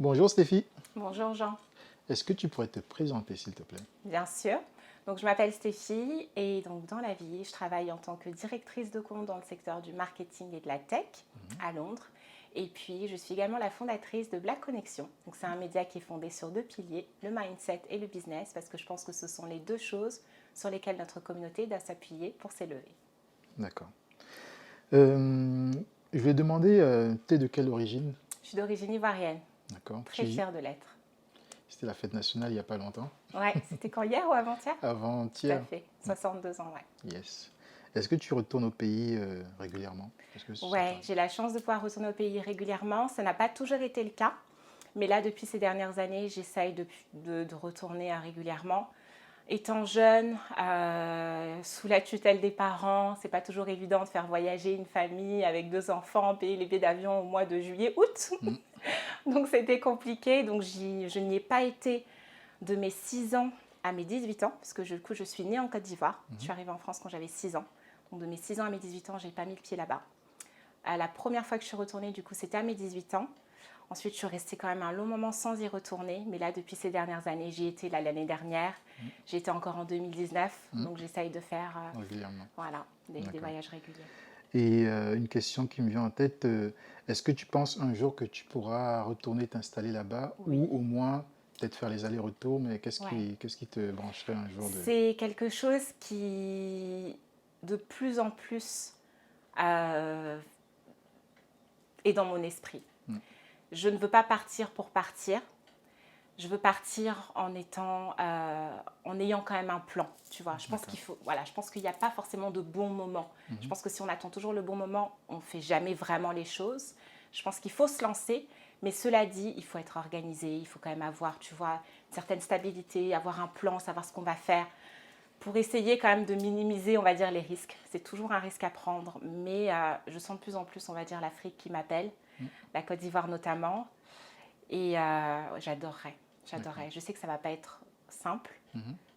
Bonjour Stéphie, Bonjour Jean. est-ce que tu pourrais te présenter s'il te plaît? Bien sûr. Donc je m'appelle Stéphie et donc dans la vie, je travaille en tant que directrice de compte dans le secteur du marketing et de la tech à Londres. Et puis je suis également la fondatrice de Black Connection. Donc c'est un média qui est fondé sur deux piliers, le mindset et le business, parce que je pense que ce sont les deux choses sur lesquelles notre communauté doit s'appuyer pour s'élever. D'accord. Euh, je vais demander, t'es de quelle origine? Je suis d'origine ivoirienne, D'accord. très fière de l'être. C'était la fête nationale il n'y a pas longtemps. Ouais, c'était quand hier ou avant-hier? Tout à Avant-hier. fait, 62 ans, ouais. Yes. Est-ce que tu retournes au pays régulièrement? Est-ce que ça Ouais, t'arrive? j'ai la chance de pouvoir retourner au pays régulièrement. Ça n'a pas toujours été le cas. Mais là, depuis ces dernières années, j'essaye de retourner régulièrement. Étant jeune, sous la tutelle des parents, c'est pas toujours évident de faire voyager une famille avec deux enfants, payer les billets d'avion au mois de juillet, août. Mm. Donc c'était compliqué. Donc je n'y ai pas été de mes 6 ans à mes 18 ans, parce que du coup, je suis née en Côte d'Ivoire. Je suis arrivée en France quand j'avais 6 ans. Donc de mes 6 ans à mes 18 ans, j'ai pas mis le pied là-bas. La première fois que je suis retournée, du coup, c'était à mes 18 ans. Ensuite, je suis restée quand même un long moment sans y retourner. Mais là, depuis ces dernières années, j'y étais l'année dernière. J'y étais encore en 2019. Donc, j'essaye de faire Régulièrement. voilà, des D'accord. voyages réguliers. Et une question qui me vient en tête, est-ce que tu penses un jour que tu pourras retourner t'installer là-bas Oui. ou au moins peut-être faire les allers-retours, mais Ouais. qu'est-ce qui te brancherait un jour de... C'est quelque chose qui, de plus en plus, euh, est dans mon esprit. Mm. Je ne veux pas partir pour partir. Je veux partir en ayant quand même un plan, tu vois. Je pense je pense qu'il n'y a pas forcément de bons moments. Je pense que si on attend toujours le bon moment, on ne fait jamais vraiment les choses. Je pense qu'il faut se lancer, mais cela dit, il faut être organisé, il faut quand même avoir, tu vois, une certaine stabilité, avoir un plan, savoir ce qu'on va faire, pour essayer quand même de minimiser, on va dire, les risques. C'est toujours un risque à prendre, mais je sens de plus en plus, on va dire, l'Afrique qui m'appelle, la Côte d'Ivoire notamment, et j'adorerais. J'adorerais. Je sais que ça ne va pas être simple,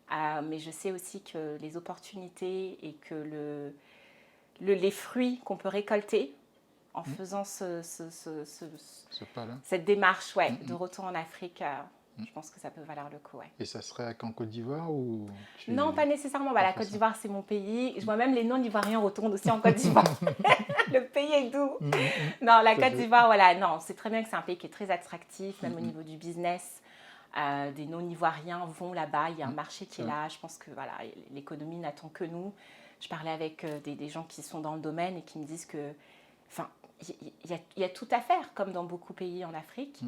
mais je sais aussi que les opportunités et que les fruits qu'on peut récolter en faisant Ce pas-là. cette démarche de retour en Afrique, je pense que ça peut valoir le coup. Ouais. Et ça serait qu'en Côte d'Ivoire ou tu... Non, pas nécessairement. pas La fait Côte ça? d'Ivoire, c'est mon pays. Je vois même les non-ivoiriens retournent aussi en Côte d'Ivoire. Le pays est doux. Non, la Tout à Côte fait. d'Ivoire, voilà, non, c'est très bien que c'est un pays qui est très attractif, même au niveau du business. Des non-ivoiriens vont là-bas, il y a un marché qui est là. Je pense que voilà, l'économie n'attend que nous. Je parlais avec des gens qui sont dans le domaine et qui me disent que, enfin, il y a tout à faire, comme dans beaucoup de pays en Afrique.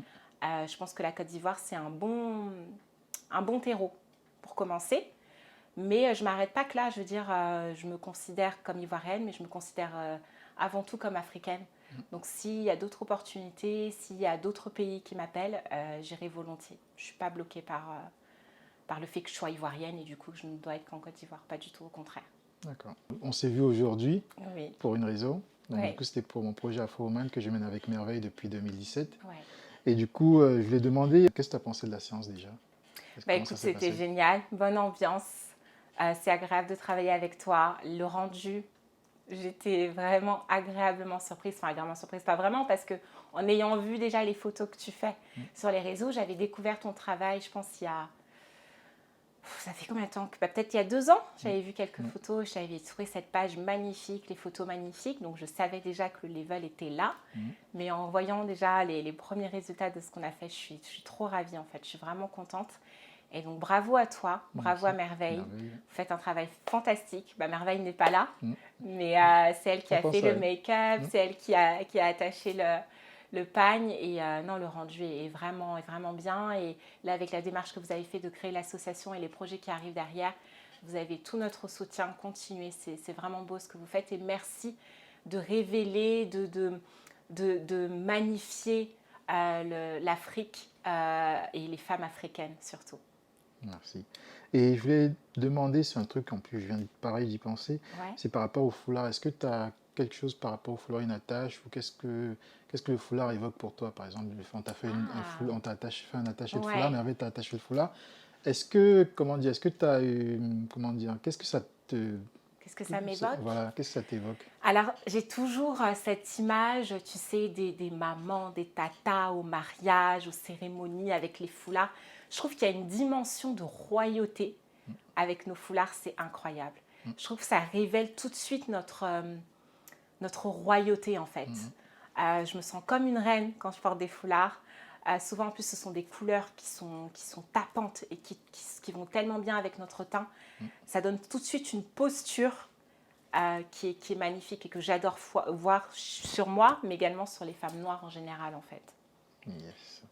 Je pense que la Côte d'Ivoire, c'est un bon terreau pour commencer. Mais je ne m'arrête pas que là, je veux dire, je me considère comme ivoirienne, mais je me considère avant tout comme africaine. Donc s'il y a d'autres opportunités, s'il y a d'autres pays qui m'appellent, j'irai volontiers. Je ne suis pas bloquée par le fait que je sois ivoirienne et du coup que je ne dois être qu'en Côte d'Ivoire. Pas du tout, au contraire. D'accord. On s'est vu aujourd'hui Oui. pour une raison. Donc, Ouais. du coup, c'était pour mon projet Afro-Woman que je mène avec Merveille depuis 2017. Ouais. Et du coup, je lui ai demandé qu'est-ce que tu as pensé de la séance déjà? Comment ça Écoute, s'est c'était passé? génial, bonne ambiance. C'est agréable de travailler avec toi. Le rendu, j'étais vraiment agréablement surprise. Enfin, agréablement surprise, pas vraiment, parce que en ayant vu déjà les photos que tu fais sur les réseaux, j'avais découvert ton travail, je pense, il y a... Ça fait combien de temps? Peut-être il y a 2 ans, j'avais vu quelques photos, j'avais trouvé cette page magnifique, les photos magnifiques, donc je savais déjà que le level était là. Mais en voyant déjà les premiers résultats de ce qu'on a fait, je suis trop ravie en fait, je suis vraiment contente. Et donc bravo à toi, bravo à Merveille. Merveille. Vous faites un travail fantastique. Merveille n'est pas là, mais c'est elle qui On a pense fait à le elle. make-up, c'est elle qui a attaché le pagne. Et non, le rendu est vraiment bien. Et là, avec la démarche que vous avez fait de créer l'association et les projets qui arrivent derrière, vous avez tout notre soutien. Continuez, c'est vraiment beau ce que vous faites. Et merci de révéler, de magnifier l'Afrique et les femmes africaines surtout. Merci. Et je voulais demander, c'est un truc en plus, je viens pareil d'y penser, Ouais. c'est par rapport au foulard. Est-ce que tu as quelque chose par rapport au foulard, une attache, ou qu'est-ce que le foulard évoque pour toi? Par exemple, on t'a fait on t'a fait un attaché de foulard, Ouais. Merveille t'a attaché le foulard. Est-ce que, comment dire, est-ce que tu as eu, comment dire, qu'est-ce que ça te Qu'est-ce que ça m'évoque? Voilà, qu'est-ce que ça t'évoque? Alors, j'ai toujours cette image, tu sais, des mamans, des tatas au mariage, aux cérémonies avec les foulards. Je trouve qu'il y a une dimension de royauté avec nos foulards, c'est incroyable. Je trouve que ça révèle tout de suite notre royauté, en fait. Je me sens comme une reine quand je porte des foulards. Souvent, en plus, ce sont des couleurs qui sont tapantes et qui vont tellement bien avec notre teint. Ça donne tout de suite une posture qui est magnifique et que j'adore voir sur moi, mais également sur les femmes noires en général, en fait. Yes.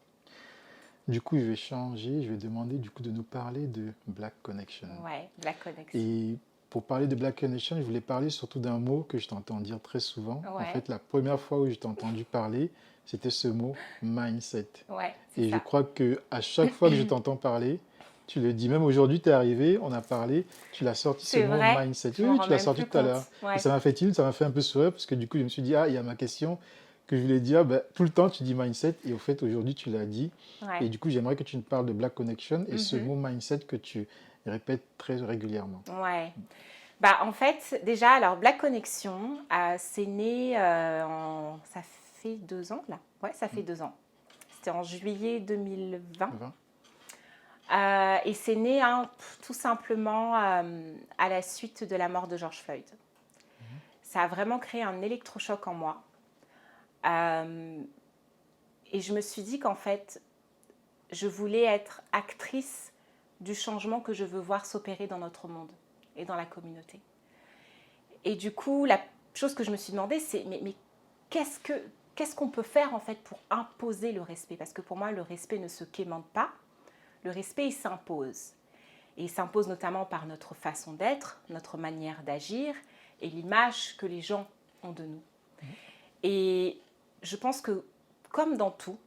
Du coup, je vais changer, je vais demander du coup de nous parler de Black Connection. Ouais, Black Connection. Et pour parler de Black Connection, je voulais parler surtout d'un mot que je t'entends dire très souvent. En Ouais. fait, la première fois où je t'ai entendu parler, c'était ce mot mindset. Ouais, Et c'est je ça. crois que à chaque fois que je t'entends parler, tu le dis. Même aujourd'hui, tu es arrivé, on a parlé, tu l'as sorti ce C'est mot vrai, mindset. je Oui, m'en oui, rends tu l'as même sorti plus tout à compte. l'heure. Et Ouais. ça m'a fait un peu sourire parce que du coup, je me suis dit, ah, il y a ma question que je voulais dire. Ben, tout le temps, tu dis mindset et au fait, aujourd'hui, tu l'as dit. Ouais. Et du coup, j'aimerais que tu nous parles de Black Connection et ce Mhm. mot mindset que tu répètes très régulièrement. Ouais. Bah, en fait, déjà, alors Black Connection, c'est né ça fait 2 ans, là. Ouais, ça fait 2 ans. C'était en juillet 2020. 20. Et c'est né tout simplement à la suite de la mort de George Floyd. Ça a vraiment créé un électrochoc en moi. Et je me suis dit qu'en fait, je voulais être actrice du changement que je veux voir s'opérer dans notre monde et dans la communauté. Et du coup, la chose que je me suis demandé, c'est mais qu'est-ce qu'on peut faire en fait pour imposer le respect? Parce que pour moi, le respect ne se quémande pas. Le respect, il s'impose. Et il s'impose notamment par notre façon d'être, notre manière d'agir et l'image que les gens ont de nous. Et je pense que, comme dans tout,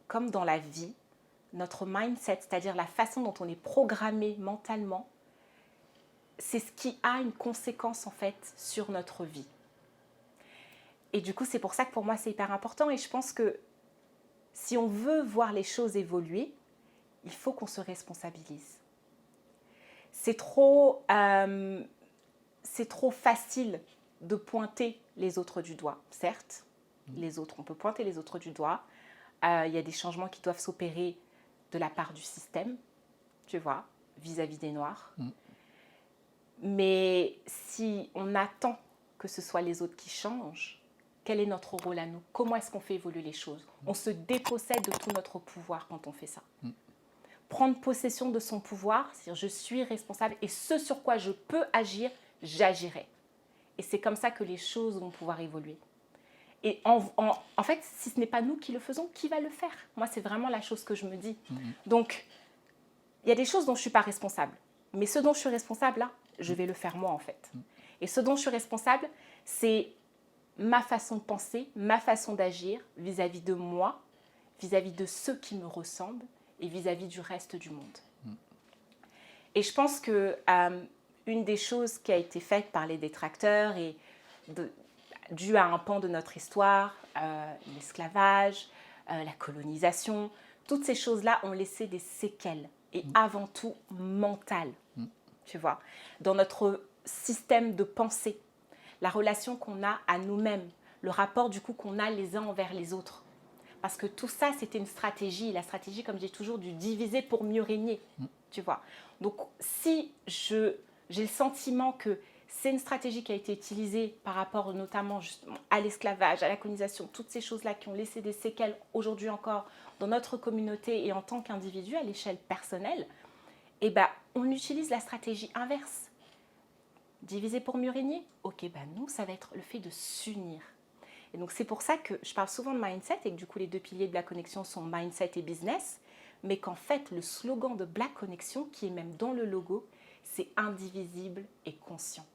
comme dans la vie, notre mindset, c'est-à-dire la façon dont on est programmé mentalement, c'est ce qui a une conséquence en fait sur notre vie. Et du coup, c'est pour ça que pour moi, c'est hyper important. Et je pense que si on veut voir les choses évoluer, il faut qu'on se responsabilise. C'est trop facile de pointer les autres du doigt. Certes, les autres, on peut pointer les autres du doigt. Il y a des changements qui doivent s'opérer de la part du système, tu vois, vis-à-vis des Noirs. Mais si on attend que ce soit les autres qui changent, quel est notre rôle à nous? Comment est-ce qu'on fait évoluer les choses? On se dépossède de tout notre pouvoir quand on fait ça. Prendre possession de son pouvoir, c'est-à-dire je suis responsable et ce sur quoi je peux agir, j'agirai. Et c'est comme ça que les choses vont pouvoir évoluer. Et en fait, si ce n'est pas nous qui le faisons, qui va le faire? Moi, c'est vraiment la chose que je me dis. Donc, il y a des choses dont je ne suis pas responsable. Mais ce dont je suis responsable, là, je vais le faire moi, en fait. Et ce dont je suis responsable, c'est ma façon de penser, ma façon d'agir vis-à-vis de moi, vis-à-vis de ceux qui me ressemblent et vis-à-vis du reste du monde. Et je pense que une des choses qui a été faite par les détracteurs et due à un pan de notre histoire, l'esclavage, la colonisation, toutes ces choses-là ont laissé des séquelles et avant tout mentales, tu vois, dans notre système de pensée, la relation qu'on a à nous-mêmes, le rapport du coup qu'on a les uns envers les autres. Parce que tout ça, c'était une stratégie. La stratégie, comme j'ai toujours, du diviser pour mieux régner, tu vois. Donc, si j'ai le sentiment que c'est une stratégie qui a été utilisée par rapport notamment justement à l'esclavage, à la colonisation, toutes ces choses-là qui ont laissé des séquelles aujourd'hui encore dans notre communauté et en tant qu'individu à l'échelle personnelle, eh ben, on utilise la stratégie inverse. Diviser pour mieux régner? Ok, ben nous, ça va être le fait de s'unir. Et donc, c'est pour ça que je parle souvent de mindset et que du coup, les deux piliers de Black Connection sont mindset et business, mais qu'en fait, le slogan de Black Connection, qui est même dans le logo, c'est indivisible et conscient.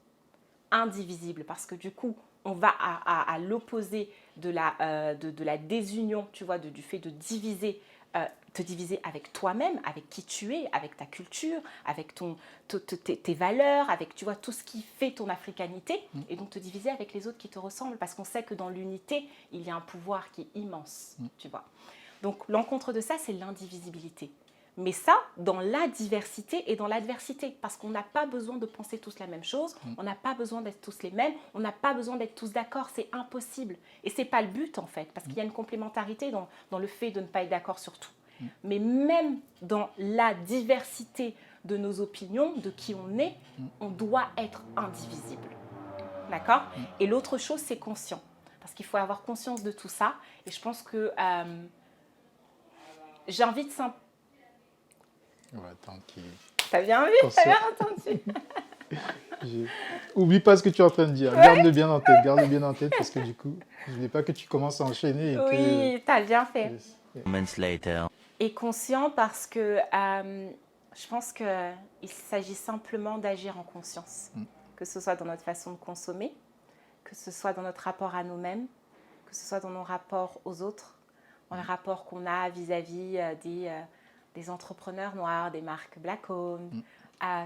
Indivisible, parce que du coup, on va à l'opposé de la désunion, tu vois, du fait de diviser, te diviser avec toi-même, avec qui tu es, avec ta culture, avec tes valeurs, avec, tu vois, tout ce qui fait ton africanité, et donc te diviser avec les autres qui te ressemblent, parce qu'on sait que dans l'unité, il y a un pouvoir qui est immense, tu vois. Donc, l'encontre de ça, c'est l'indivisibilité. Mais ça, dans la diversité et dans l'adversité, parce qu'on n'a pas besoin de penser tous la même chose, on n'a pas besoin d'être tous les mêmes, on n'a pas besoin d'être tous d'accord, c'est impossible. Et ce n'est pas le but en fait, parce qu'il y a une complémentarité dans le fait de ne pas être d'accord sur tout. Mais même dans la diversité de nos opinions, de qui on doit être indivisible. D'accord? Et l'autre chose, c'est conscient. Parce qu'il faut avoir conscience de tout ça. Et je pense que j'invite simplement... On va attendre qu'il... T'as bien vu? T'as bien entendu? Oublie pas ce que tu es en train de dire. Garde-le bien en tête. Garde-le bien en tête parce que du coup, je voulais pas que tu commences à enchaîner. Et oui, t'as bien fait. Moments later. Et conscient parce que je pense qu'il s'agit simplement d'agir en conscience. Que ce soit dans notre façon de consommer, que ce soit dans notre rapport à nous-mêmes, que ce soit dans nos rapports aux autres, dans les rapports qu'on a vis-à-vis des entrepreneurs noirs, des marques black-owned,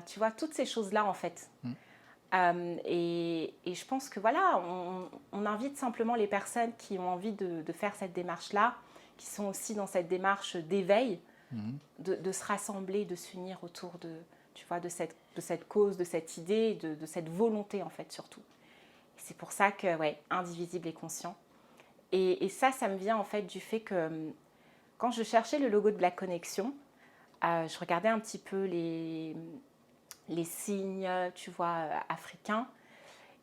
tu vois, toutes ces choses-là en fait. Et je pense que voilà, on invite simplement les personnes qui ont envie de faire cette démarche-là, qui sont aussi dans cette démarche d'éveil, de se rassembler, de s'unir autour de, tu vois, de cette cause, de cette idée, de cette volonté en fait surtout. Et c'est pour ça que, ouais, indivisible et conscient. Et ça me vient en fait du fait que quand je cherchais le logo de Black Connection, je regardais un petit peu les signes, tu vois, africains.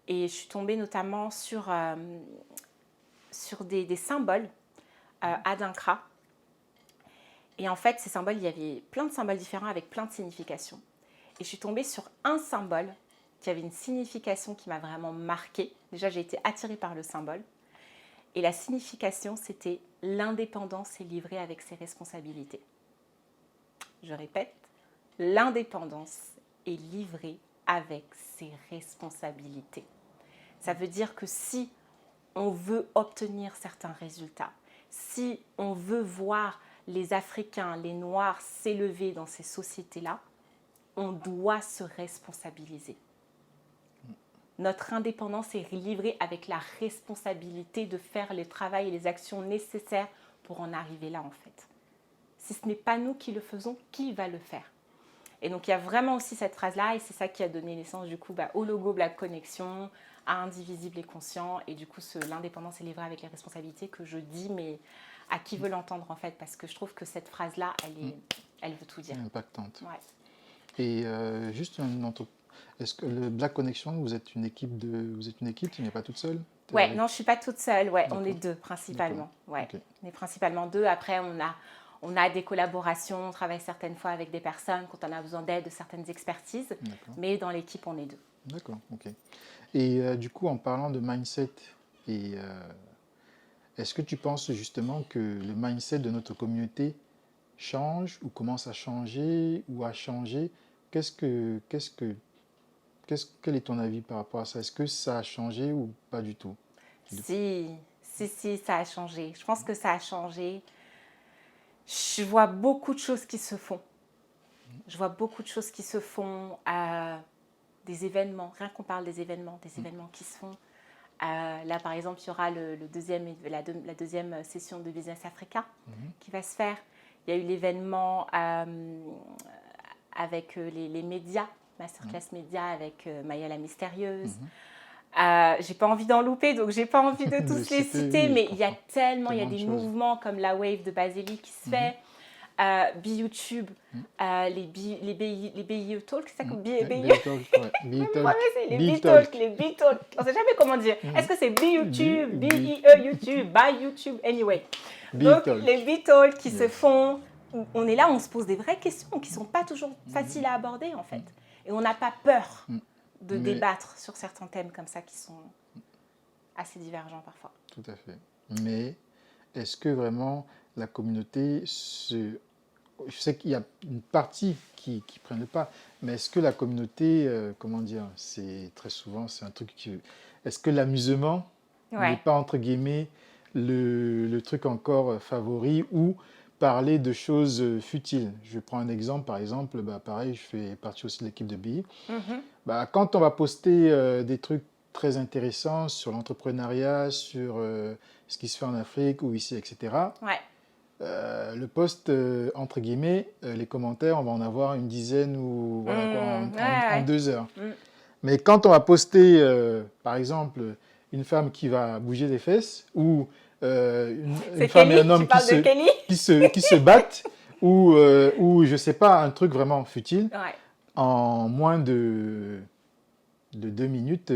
Et je suis tombée notamment sur des symboles Adinkra. Et en fait, ces symboles, il y avait plein de symboles différents avec plein de significations. Et je suis tombée sur un symbole qui avait une signification qui m'a vraiment marquée. Déjà, j'ai été attirée par le symbole. Et la signification, c'était « l'indépendance est livrée avec ses responsabilités ». Je répète, l'indépendance est livrée avec ses responsabilités. Ça veut dire que si on veut obtenir certains résultats, si on veut voir les Africains, les Noirs s'élever dans ces sociétés-là, on doit se responsabiliser. Notre indépendance est livrée avec la responsabilité de faire le travail et les actions nécessaires pour en arriver là en fait. Si ce n'est pas nous qui le faisons, qui va le faire? Et donc il y a vraiment aussi cette phrase-là et c'est ça qui a donné naissance du coup au logo Black Connection, à indivisible et conscient et du coup l'indépendance est livrée avec les responsabilités que je dis mais à qui veut l'entendre en fait parce que je trouve que cette phrase-là elle veut tout dire. Impactante. Ouais. Et juste est-ce que le Black Connection, vous êtes une équipe, tu n'es pas toute seule? Ouais, non, je suis pas toute seule. Ouais, on est deux principalement. Ouais, okay. On est principalement deux. Après, on a des collaborations, on travaille certaines fois avec des personnes quand on a besoin d'aide, de certaines expertises. Mais dans l'équipe, on est deux. D'accord, ok. Et du coup, en parlant de mindset, est-ce que tu penses justement que le mindset de notre communauté change ou commence à changer ou a changé? Quel est ton avis par rapport à ça? Est-ce que ça a changé ou pas du tout? Si, ça a changé. Je pense que ça a changé. Je vois beaucoup de choses qui se font. Je vois beaucoup de choses qui se font, des événements, rien qu'on parle des événements qui se font. Là, par exemple, il y aura la deuxième session de Business Africa qui va se faire. Il y a eu l'événement avec les médias, Masterclass Média avec Maya la Mystérieuse. J'ai pas envie d'en louper, donc j'ai pas envie de tous les citer, mais il y a tellement, il y a des mouvements comme la Wave de Baseli qui se fait, B-YouTube, les BI Talk, c'est ça que les B-Talk, on sait jamais comment dire. Est-ce que c'est B-YouTube, B-I-E YouTube, by YouTube, anyway. Donc les B-Talk qui se font, on est là, on se pose des vraies questions qui sont pas toujours faciles à aborder en fait. Et on n'a pas peur de débattre sur certains thèmes comme ça qui sont assez divergents parfois. Tout à fait. Mais est-ce que vraiment la communauté je sais qu'il y a une partie qui prennent le pas, mais est-ce que la communauté, comment dire, c'est très souvent, c'est un truc est-ce que l'amusement n'est pas, entre guillemets, le truc encore favori ou parler de choses futiles? Je prends un exemple, par exemple, pareil, je fais partie aussi de l'équipe de BI. Quand on va poster des trucs très intéressants sur l'entrepreneuriat, sur ce qui se fait en Afrique ou ici, etc., le post, entre guillemets, les commentaires, on va en avoir une dizaine ou voilà, quoi, en Ouais. 2 heures. Mm. Mais quand on va poster, par exemple, une femme qui va bouger les fesses, ou une C'est femme et un Kelly? Tu homme parles de Kelly? qui se battent, ou je sais pas, un truc vraiment futile, Ouais. en moins de 2 minutes,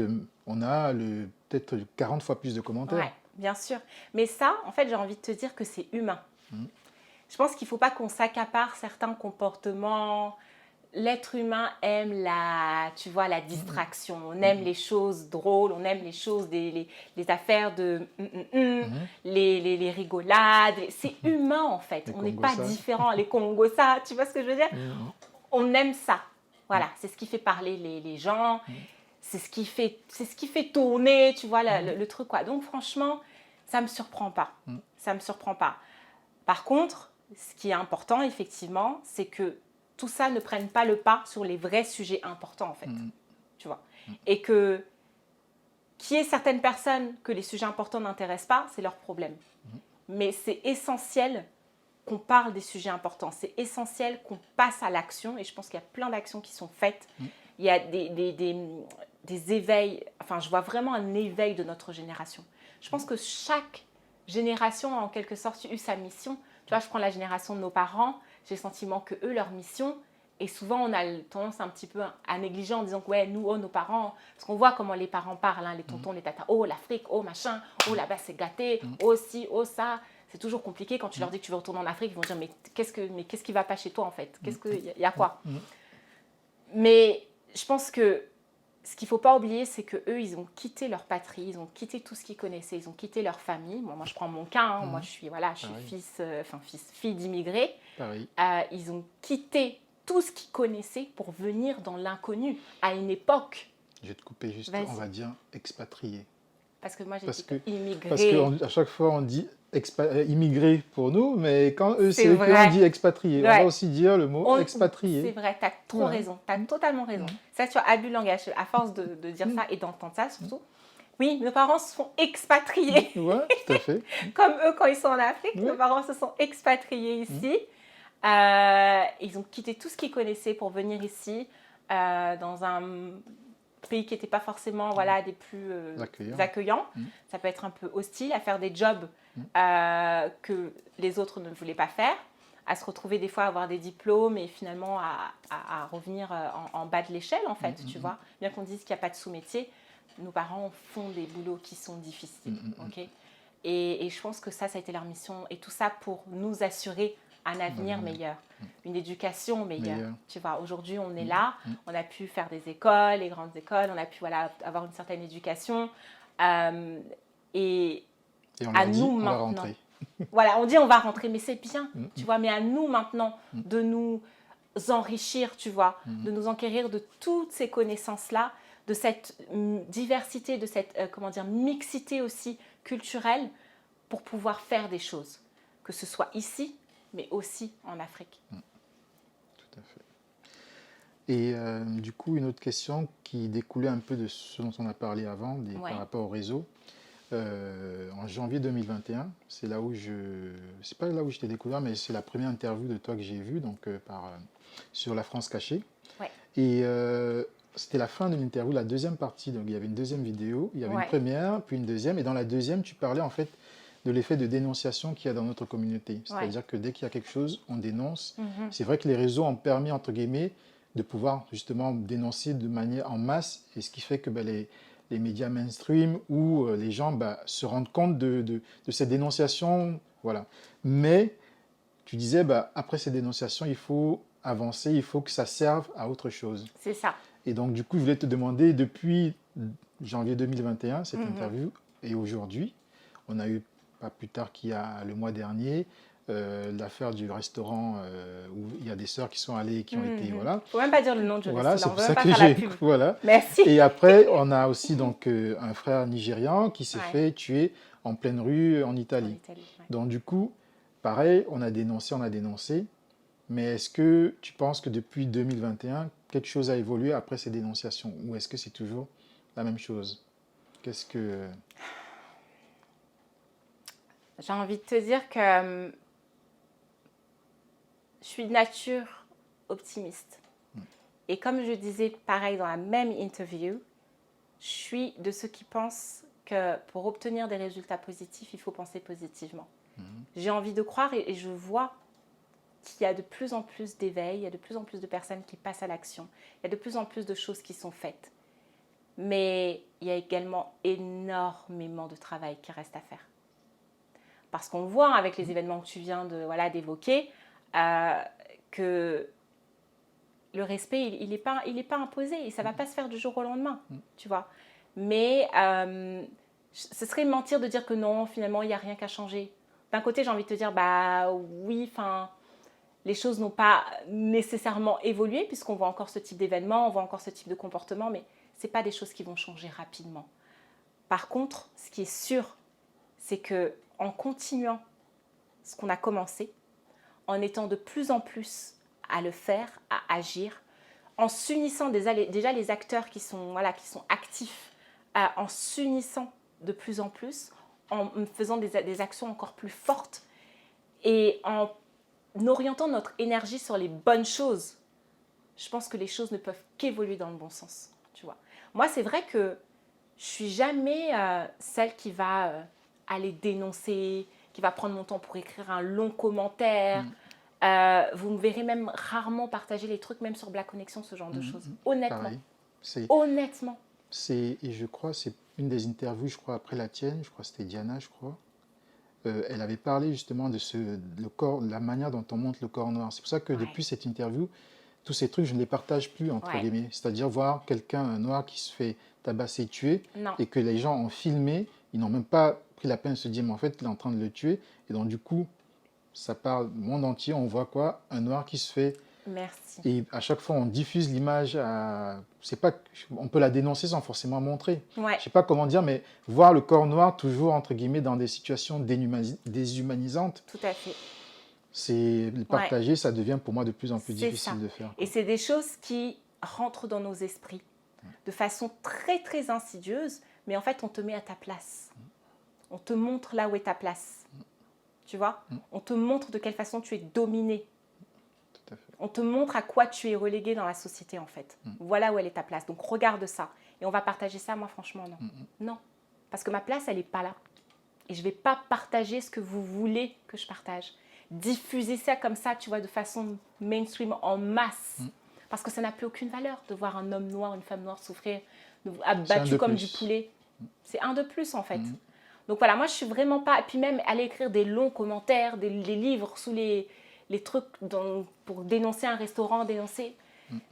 on a peut-être 40 fois plus de commentaires. Ouais, bien sûr. Mais ça, en fait, j'ai envie de te dire que c'est humain. Mhm. Je pense qu'il ne faut pas qu'on s'accapare certains comportements. L'être humain aime tu vois, la distraction. On aime les choses drôles, on aime les choses, les affaires de Mhm. les rigolades. C'est humain en fait. Les On n'est pas Congossas. différents. Les Congossas, tu vois ce que je veux dire? Mhm. On aime ça. Voilà, c'est ce qui fait parler les gens. Mhm. C'est ce qui fait tourner, tu vois, le truc quoi. Donc franchement, ça me surprend pas. Mhm. Ça me surprend pas. Par contre, ce qui est important effectivement, c'est que tout ça ne prenne pas le pas sur les vrais sujets importants en fait. Mhm. Tu vois. Et que qu'il y ait certaines personnes que les sujets importants n'intéressent pas, c'est leur problème. Mais c'est essentiel qu'on parle des sujets importants. C'est essentiel qu'on passe à l'action. Et je pense qu'il y a plein d'actions qui sont faites. Il y a des éveils. Enfin, je vois vraiment un éveil de notre génération. Je pense que chaque génération a en quelque sorte eu sa mission. Tu vois, je prends la génération de nos parents. J'ai le sentiment que eux, leur mission, et souvent on a tendance un petit peu à négliger en disant que ouais, nous, oh, nos parents, parce qu'on voit comment les parents parlent, hein, les tontons, les tatas, oh l'Afrique, oh machin, oh là-bas c'est gâté, oh ci, oh ça. C'est toujours compliqué quand tu leur dis que tu veux retourner en Afrique, ils vont dire mais qu'est-ce qui va pas chez toi en fait? Il y a quoi? Mais je pense que ce qu'il ne faut pas oublier, c'est qu'eux, ils ont quitté leur patrie, ils ont quitté tout ce qu'ils connaissaient, ils ont quitté leur famille. Bon, moi, je prends mon cas, hein, moi, je suis fille d'immigrés. Pareil. Ils ont quitté tout ce qu'ils connaissaient pour venir dans l'inconnu à une époque. Je vais te couper juste, Vas-y. on va dire expatrié. Parce que moi, j'ai Parce dit que, immigré. parce qu'à chaque fois, on dit immigré pour nous, mais quand eux, c'est eux qui vrai. ont dit expatrié. Ouais. On va aussi dire le mot C'est expatrié. vrai, tu as trop Voilà. raison. Tu as totalement raison. Ça, tu as abus de langage. À force de dire ça et d'entendre ça, surtout. Oui, nos parents se sont expatriés. Ouais, tout à fait. Comme eux, quand ils sont en Afrique, Ouais. nos parents se sont expatriés ici. Ils ont quitté tout ce qu'ils connaissaient pour venir ici, dans un pays qui n'était pas forcément des plus accueillants. Ça peut être un peu hostile, à faire des jobs que les autres ne voulaient pas faire, à se retrouver des fois à avoir des diplômes et finalement à revenir en bas de l'échelle, en fait, tu vois. Bien qu'on dise qu'il n'y a pas de sous-métier, nos parents font des boulots qui sont difficiles, ok. Et je pense que ça a été leur mission. Et tout ça pour nous assurer un avenir meilleur, une éducation meilleure. Tu vois, aujourd'hui, on est là, on a pu faire des écoles, les grandes écoles, on a pu avoir une certaine éducation. Et on à leur dit, nous on va maintenant. rentrer. Voilà, on dit on va rentrer, mais c'est bien, tu vois. Mais à nous maintenant de nous enrichir, tu vois, de nous enquérir de toutes ces connaissances-là, de cette diversité, de cette mixité aussi culturelle pour pouvoir faire des choses, que ce soit ici, mais aussi en Afrique. Tout à fait. Et du coup, une autre question qui découlait un peu de ce dont on a parlé avant, par rapport au réseau. En janvier 2021, c'est là où c'est pas là où je t'ai découvert, mais c'est la première interview de toi que j'ai vue, donc sur La France cachée. Ouais. Et c'était la fin de l'interview, la deuxième partie. Donc il y avait une deuxième vidéo, il y avait une première, puis une deuxième. Et dans la deuxième, tu parlais en fait de l'effet de dénonciation qu'il y a dans notre communauté. C'est-à-dire que dès qu'il y a quelque chose, on dénonce. C'est vrai que les réseaux ont permis, entre guillemets, de pouvoir justement dénoncer de manière en masse. Et ce qui fait que les médias mainstream où les gens se rendent compte de ces dénonciations. Voilà. Mais tu disais, après ces dénonciations, il faut avancer, il faut que ça serve à autre chose. C'est ça. Et donc, du coup, je voulais te demander, depuis janvier 2021, cette interview, et aujourd'hui, on a eu, pas plus tard qu'il y a le mois dernier, l'affaire du restaurant où il y a des sœurs qui sont allées, qui ont été, voilà. Faut même pas dire le nom du Voilà, c'est restaurant. pour ça que j'ai, voilà. Merci. Et après, on a aussi donc un frère nigérian qui s'est fait tuer en pleine rue en Italie. Donc du coup, pareil, on a dénoncé. Mais est-ce que tu penses que depuis 2021, quelque chose a évolué après ces dénonciations, ou est-ce que c'est toujours la même chose? Qu'est-ce que... J'ai envie de te dire que je suis de nature optimiste. Et comme je disais pareil dans la même interview, je suis de ceux qui pensent que pour obtenir des résultats positifs, il faut penser positivement. J'ai envie de croire et je vois qu'il y a de plus en plus d'éveil, il y a de plus en plus de personnes qui passent à l'action, il y a de plus en plus de choses qui sont faites. Mais il y a également énormément de travail qui reste à faire. Parce qu'on voit avec les événements que tu viens d'évoquer que le respect, il n'est pas imposé et ça ne va pas se faire du jour au lendemain, tu vois. Mais ce serait mentir de dire que non, finalement, il n'y a rien qu'à changer. D'un côté, j'ai envie de te dire, bah oui, les choses n'ont pas nécessairement évolué puisqu'on voit encore ce type d'événement, on voit encore ce type de comportement, mais ce n'est pas des choses qui vont changer rapidement. Par contre, ce qui est sûr, c'est qu'en continuant ce qu'on a commencé, en étant de plus en plus à le faire, à agir, en s'unissant déjà les acteurs qui sont actifs, en s'unissant de plus en plus, en faisant des actions encore plus fortes et en orientant notre énergie sur les bonnes choses, je pense que les choses ne peuvent qu'évoluer dans le bon sens. Tu vois. Moi, c'est vrai que je ne suis jamais celle qui va aller dénoncer, qui va prendre mon temps pour écrire un long commentaire. Vous me verrez même rarement partager les trucs, même sur Black Connection, ce genre de choses. Honnêtement. Honnêtement. Et je crois, c'est une des interviews, je crois, après la tienne, je crois que c'était Diana, je crois. Elle avait parlé justement de le corps, la manière dont on montre le corps noir. C'est pour ça que depuis cette interview, tous ces trucs, je ne les partage plus, entre guillemets. C'est-à-dire voir quelqu'un, un noir, qui se fait tabasser, tuer, et que les gens ont filmé, ils n'ont même pas pris la peine de se dire, mais en fait, il est en train de le tuer. Et donc, du coup, ça parle du monde entier, on voit quoi? Un noir qui se fait... Merci. Et à chaque fois, on diffuse l'image. C'est pas, on peut la dénoncer sans forcément montrer. Je ne sais pas comment dire, mais voir le corps noir toujours, entre guillemets, dans des situations déshumanisantes. Tout à fait. C'est le partager, ça devient pour moi de plus en plus difficile de faire. Et c'est des choses qui rentrent dans nos esprits de façon très, très insidieuse, mais en fait, on te met à ta place. On te montre là où est ta place. Tu vois, on te montre de quelle façon tu es dominé. Tout à fait. On te montre à quoi tu es relégué dans la société, en fait. Voilà où elle est ta place. Donc, regarde ça. Et on va partager ça. Moi, franchement, non. Non. Parce que ma place, elle n'est pas là. Et je ne vais pas partager ce que vous voulez que je partage. Diffuser ça comme ça, tu vois, de façon mainstream, en masse. Parce que ça n'a plus aucune valeur de voir un homme noir, une femme noire souffrir, abattu comme du poulet. C'est un de plus, en fait. Donc voilà, moi je suis vraiment pas... Et puis même aller écrire des longs commentaires, des livres sous les trucs pour dénoncer un restaurant,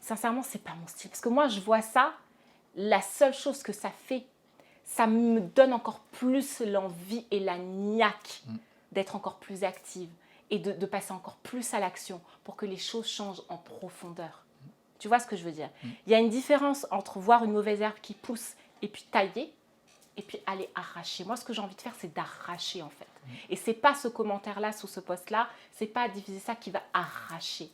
sincèrement, c'est pas mon style. Parce que moi je vois ça, la seule chose que ça fait, ça me donne encore plus l'envie et la niaque d'être encore plus active et de passer encore plus à l'action pour que les choses changent en profondeur. Tu vois ce que je veux dire? Il y a une différence entre voir une mauvaise herbe qui pousse et puis tailler, et puis aller arracher. Moi, ce que j'ai envie de faire, c'est d'arracher, en fait. Et ce n'est pas ce commentaire-là, sous ce post-là, ce n'est pas diffuser ça qui va arracher.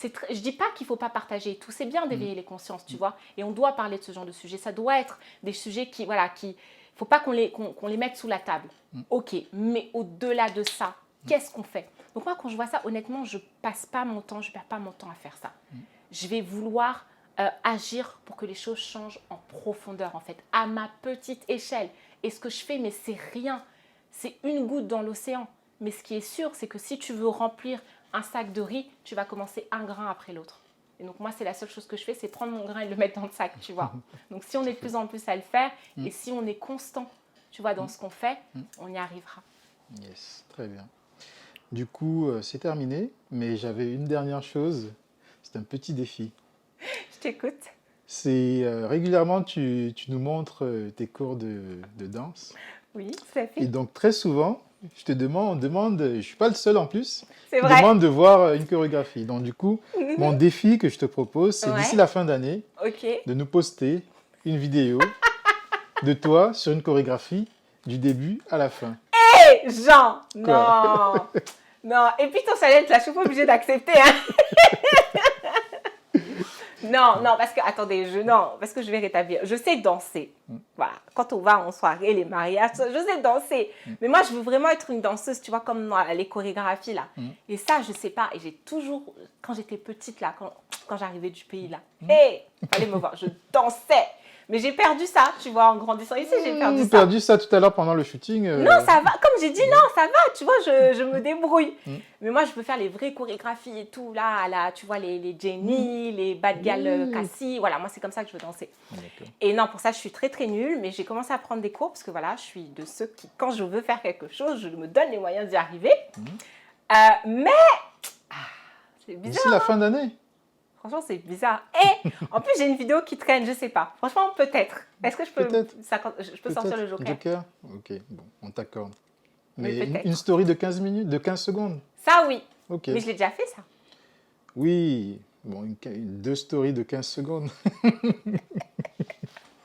Je ne dis pas qu'il ne faut pas partager et tout. C'est bien d'éveiller les consciences, tu vois. Et on doit parler de ce genre de sujet. Ça doit être des sujets qui... Voilà, il ne faut pas qu'on les mette sous la table. OK, mais au-delà de ça, qu'est-ce qu'on fait? Donc moi, quand je vois ça, honnêtement, je ne passe pas mon temps, je ne perds pas mon temps à faire ça. Je vais vouloir... agir pour que les choses changent en profondeur, en fait, à ma petite échelle. Et ce que je fais, mais c'est rien. C'est une goutte dans l'océan. Mais ce qui est sûr, c'est que si tu veux remplir un sac de riz, tu vas commencer un grain après l'autre. Et donc, moi, c'est la seule chose que je fais, c'est prendre mon grain et le mettre dans le sac, tu vois. Donc, si on est de plus en plus à le faire, et si on est constant, tu vois, dans ce qu'on fait, on y arrivera. Yes, très bien. Du coup, c'est terminé, mais j'avais une dernière chose. C'est un petit défi. Je t'écoute. C'est régulièrement, tu nous montres tes cours de danse. Oui, tout à fait. Et donc, très souvent, je te demande, je ne suis pas le seul en plus, c'est je vrai. demande de voir une chorégraphie. Donc, du coup, mon défi que je te propose, c'est d'ici la fin d'année, de nous poster une vidéo de toi sur une chorégraphie du début à la fin. Hé, Jean! Non! Non, et puis ton challenge, là, je suis pas obligée d'accepter. Hein. Non, non, parce que, attendez, non, parce que je vais rétablir. Je sais danser. Voilà. Quand on va en soirée, les mariages, je sais danser. Mais moi, je veux vraiment être une danseuse, tu vois, comme dans les chorégraphies, là. Et ça, je sais pas. Et j'ai toujours, quand j'étais petite, là, quand j'arrivais du pays, là, hé, fallait me voir, je dansais. Mais j'ai perdu ça, tu vois, en grandissant ici, j'ai perdu ça. Perdu ça tout à l'heure pendant le shooting. Non, ça va. Comme j'ai dit, non, ça va. Tu vois, je me débrouille. Mais moi, je veux faire les vraies chorégraphies et tout. Là, tu vois, les Jenny, les Bad Gal Cassie. Voilà, moi, c'est comme ça que je veux danser. Et non, pour ça, je suis très, très nulle. Mais j'ai commencé à prendre des cours parce que voilà, je suis de ceux qui, quand je veux faire quelque chose, je me donne les moyens d'y arriver. Mais, c'est bizarre. D'ici la fin d'année. Franchement, c'est bizarre. Et en plus, j'ai une vidéo qui traîne, je sais pas. Franchement, peut-être. Est-ce que je peux, je peux sortir le Joker? Ok, bon, on t'accorde. Mais Mais une story de 15 minutes, de 15 secondes. Ça, oui. Ok. Mais je l'ai déjà fait, ça. Oui, bon, deux stories de 15 secondes.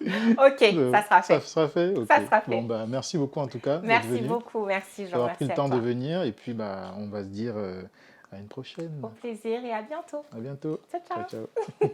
Ok, ça sera fait. Ça sera fait. Okay. Ça sera fait. Bon, bah, merci beaucoup en tout cas. Merci beaucoup, merci Jean. D'avoir pris le temps de venir et puis bah, on va se dire à une prochaine. Au plaisir et à bientôt. À bientôt. Ciao, ciao. Ciao, ciao.